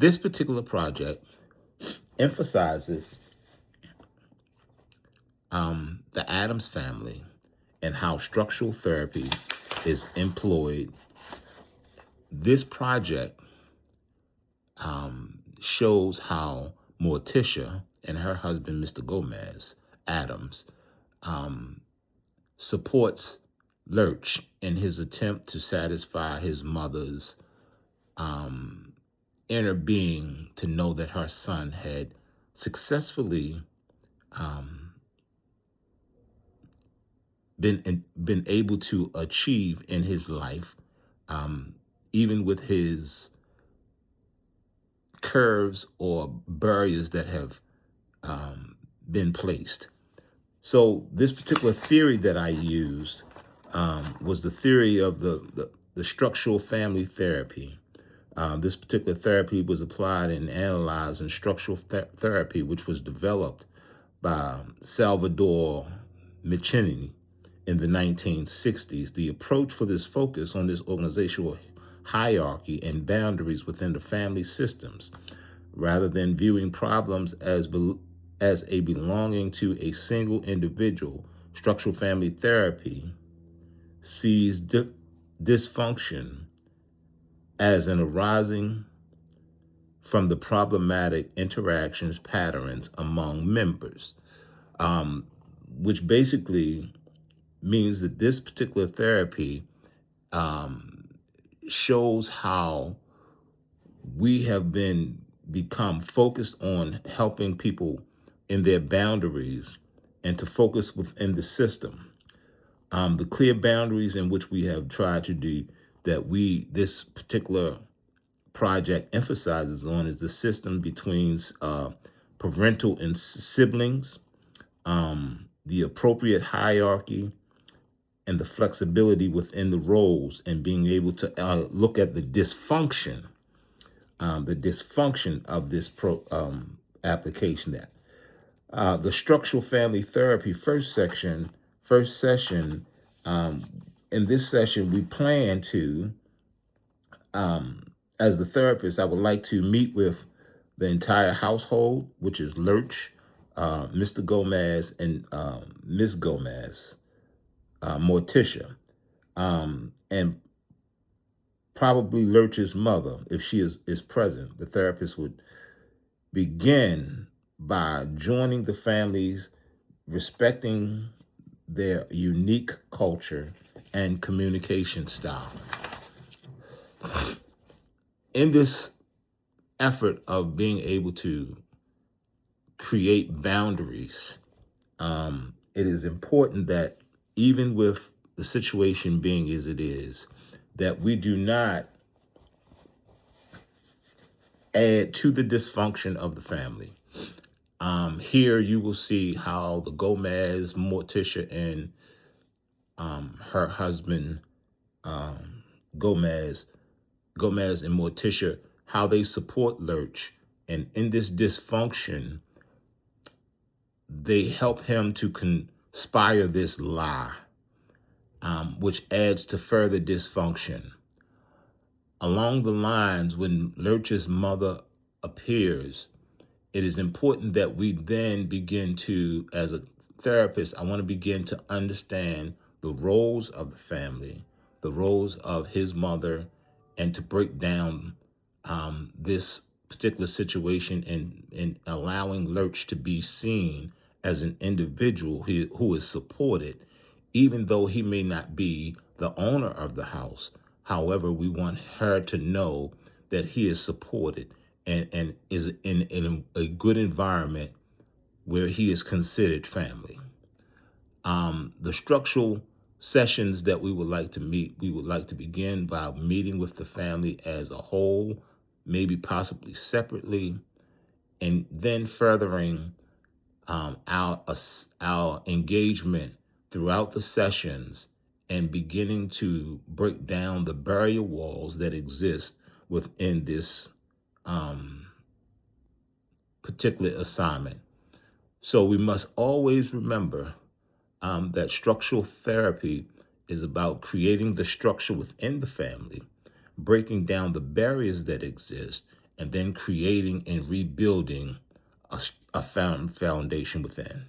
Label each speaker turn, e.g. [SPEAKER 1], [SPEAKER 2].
[SPEAKER 1] This particular project emphasizes the Adams family and how structural therapy is employed. This project shows how Morticia and her husband, Mr. Gomez Adams, supports Lurch in his attempt to satisfy his mother's inner being to know that her son had successfully been able to achieve in his life, even with his curves or barriers that have been placed. So this particular theory that I used was the theory of the structural family therapy. This particular therapy was applied and analyzed in structural therapy, which was developed by Salvador Michelini in the 1960s. The approach for this focus on this organizational hierarchy and boundaries within the family systems, rather than viewing problems as a belonging to a single individual. Structural family therapy sees dysfunction as an arising from the problematic interactions patterns among members, which basically means that this particular therapy shows how we have become focused on helping people in their boundaries and to focus within the system. The clear boundaries in which we have tried to do this particular project emphasizes on is the system between parental and siblings, the appropriate hierarchy, and the flexibility within the roles, and being able to look at the dysfunction of this application. That the structural family therapy first session. In this session, we plan to, as the therapist, I would like to meet with the entire household, which is Lurch, Mr. Gomez, and Miss Gomez, Morticia, and probably Lurch's mother, if she is present. The therapist would begin by joining the families, respecting their unique culture and communication style. In this effort of being able to create boundaries, it is important that even with the situation being as it is, that we do not add to the dysfunction of the family. Here you will see how the Gomez, Morticia, and her husband, Gomez and Morticia, how they support Lurch. And in this dysfunction, they help him to conspire this lie, which adds to further dysfunction. Along the lines, when Lurch's mother appears, it is important that we then begin to, as a therapist, I want to begin to understand the roles of the family, the roles of his mother, and to break down this particular situation and allowing Lurch to be seen as an individual who is supported, even though he may not be the owner of the house. However, we want her to know that he is supported and is in a good environment where he is considered family. The structural sessions that we would like to begin by meeting with the family as a whole, maybe possibly separately, and then furthering our engagement throughout the sessions and beginning to break down the barrier walls that exist within this particular assignment. So we must always remember that structural therapy is about creating the structure within the family, breaking down the barriers that exist, and then creating and rebuilding a foundation within.